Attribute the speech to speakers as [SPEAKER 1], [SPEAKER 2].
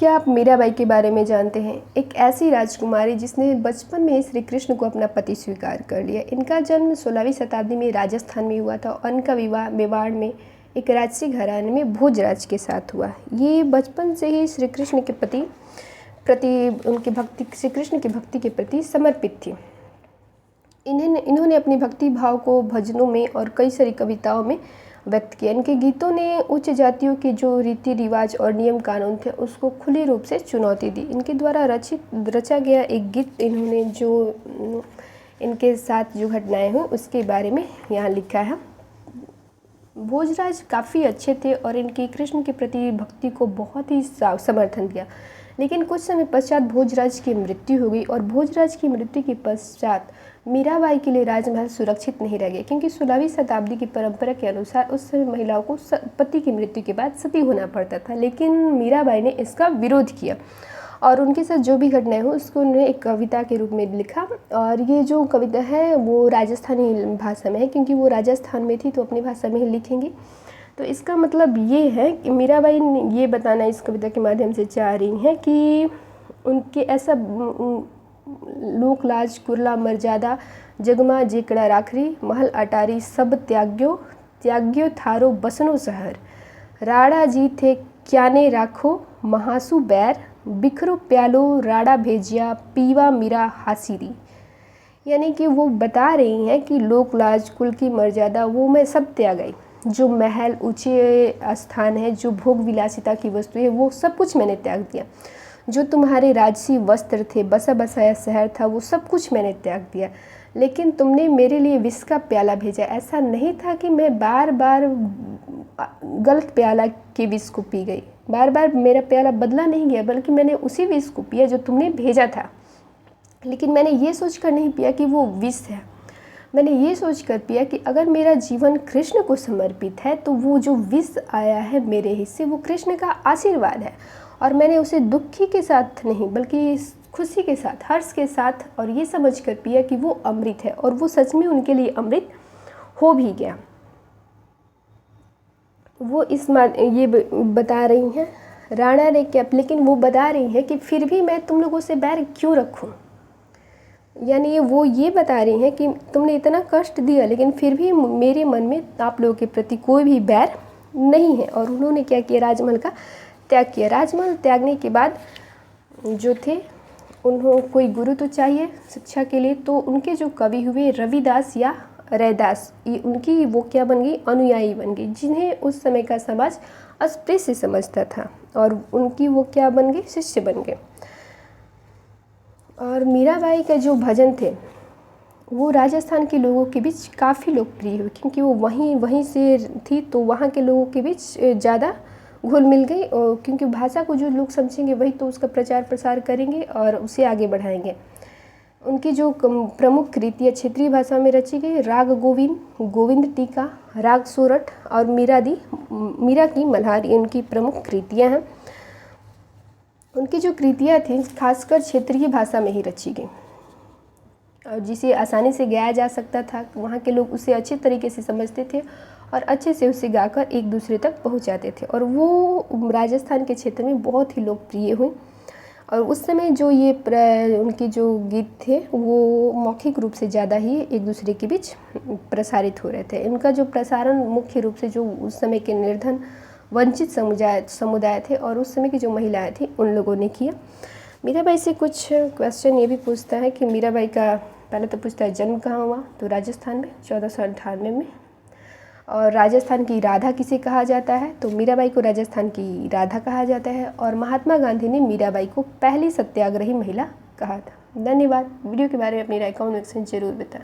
[SPEAKER 1] क्या आप मीराबाई के बारे में जानते हैं? एक ऐसी राजकुमारी जिसने बचपन में श्री कृष्ण को अपना पति स्वीकार कर लिया। इनका जन्म 16वीं शताब्दी में राजस्थान में हुआ था और इनका विवाह मेवाड़ में एक राजसी घराने में भोजराज के साथ हुआ। ये बचपन से ही श्री कृष्ण के प्रति उनकी भक्ति, श्री कृष्ण की भक्ति के प्रति समर्पित थी। इन्होंने अपनी भक्ति भाव को भजनों में और कई सारी कविताओं में व्यक्त किया। इनके गीतों ने उच्च जातियों के जो रीति रिवाज और नियम कानून थे उसको खुली रूप से चुनौती दी। इनके द्वारा रचा गया एक गीत इन्होंने जो इनके साथ जो घटनाएं हुई उसके बारे में यहाँ लिखा है। भोजराज काफ़ी अच्छे थे और इनकी कृष्ण के प्रति भक्ति को बहुत ही समर्थन दिया, लेकिन कुछ समय पश्चात भोजराज की मृत्यु हो गई और भोजराज की मृत्यु के पश्चात मीराबाई के लिए राजमहल सुरक्षित नहीं रह गया, क्योंकि 16वीं शताब्दी की परंपरा के अनुसार उस समय महिलाओं को पति की मृत्यु के बाद सती होना पड़ता था। लेकिन मीराबाई ने इसका विरोध किया और उनके साथ जो भी घटनाएं हुई उसको उन्होंने एक कविता के रूप में लिखा। और ये जो कविता है वो राजस्थानी भाषा में है, क्योंकि वो राजस्थान में थी तो अपनी भाषा में ही लिखेंगी। तो इसका मतलब ये है कि मीराबाई ये बताना इस कविता के माध्यम से चाह रही हैं कि उनके ऐसा लोक लाज कुरला मर्यादा जगमा जेकड़ा राखरी महल अटारी सब त्याग्यो थारो बसनो शहर राड़ा जी थे क्याने राखो महासु बैर बिखरो प्यालो राड़ा भेजिया पीवा मीरा हासिरी। यानी कि वो बता रही हैं कि लोक लाज कुल की मर्यादा वो मैं सब त्याग गई, जो महल ऊंचे स्थान है, जो भोग विलासिता की वस्तु है वो सब कुछ मैंने त्याग दिया, जो तुम्हारे राजसी वस्त्र थे, बसा बसाया शहर था, वो सब कुछ मैंने त्याग दिया। लेकिन तुमने मेरे लिए विष का प्याला भेजा। ऐसा नहीं था कि मैं बार बार गलत प्याला के विष को पी गई, बार बार मेरा प्याला बदला नहीं गया, बल्कि मैंने उसी विष को पिया जो तुमने भेजा था। लेकिन मैंने ये सोचकर नहीं पिया कि वो विष है, मैंने ये सोचकर पिया कि अगर मेरा जीवन कृष्ण को समर्पित है तो वो जो विष आया है मेरे हिस्से वो कृष्ण का आशीर्वाद है, और मैंने उसे दुखी के साथ नहीं बल्कि खुशी के साथ, हर्ष के साथ और ये समझकर पिया कि वो अमृत है, और वो सच में उनके लिए अमृत हो भी गया। वो ये बता रही हैं राणा ने क्या, लेकिन वो बता रही हैं कि फिर भी मैं तुम लोगों से बैर क्यों रखूं। यानी वो ये बता रही हैं कि तुमने इतना कष्ट दिया लेकिन फिर भी मेरे मन में आप लोगों के प्रति कोई भी बैर नहीं है। और उन्होंने क्या किया, राजमहल का त्याग किया। राजमहल त्यागने के बाद जो थे उन्होंने कोई गुरु तो चाहिए शिक्षा के लिए, तो उनके जो कवि हुए रविदास या रैदास, ये उनकी वो क्या बन गई, अनुयायी बन गई, जिन्हें उस समय का समाज अस्पृश्य समझता था, और उनकी वो क्या बन गए, शिष्य बन गए। और मीराबाई का जो भजन थे वो राजस्थान के लोगों के बीच काफ़ी लोकप्रिय हुए, क्योंकि वो वहीं से थी तो वहाँ के लोगों के बीच ज़्यादा घुल मिल गई, और क्योंकि भाषा को जो लोग समझेंगे वही तो उसका प्रचार प्रसार करेंगे और उसे आगे बढ़ाएंगे। उनकी जो प्रमुख कृतियाँ क्षेत्रीय भाषा में रची गई, राग गोविंद टीका, राग सोरठ और मीरा की मल्हार, उनकी प्रमुख कृतियाँ हैं। उनकी जो कृतियाँ थीं खासकर क्षेत्रीय भाषा में ही रची गई, और जिसे आसानी से गाया जा सकता था। वहाँ के लोग उसे अच्छे तरीके से समझते थे और अच्छे से उसे गाकर एक दूसरे तक पहुँचाते थे, और वो राजस्थान के क्षेत्र में बहुत ही लोकप्रिय हुई। और उस समय जो ये उनके जो गीत थे वो मौखिक रूप से ज़्यादा ही एक दूसरे के बीच प्रसारित हो रहे थे। इनका जो प्रसारण मुख्य रूप से जो उस समय के निर्धन वंचित समुदाय थे और उस समय की जो महिलाएं थी उन लोगों ने किया। मीराबाई से कुछ क्वेश्चन ये भी पूछता है कि मीराबाई का पहले तो पूछता है जन्म कहाँ हुआ, तो राजस्थान में 1498 में। और राजस्थान की राधा किसे कहा जाता है, तो मीराबाई को राजस्थान की राधा कहा जाता है। और महात्मा गांधी ने मीराबाई को पहली सत्याग्रही महिला कहा था। धन्यवाद। वीडियो के बारे में अपनी राय कमेंट सेक्शन जरूर बताएं।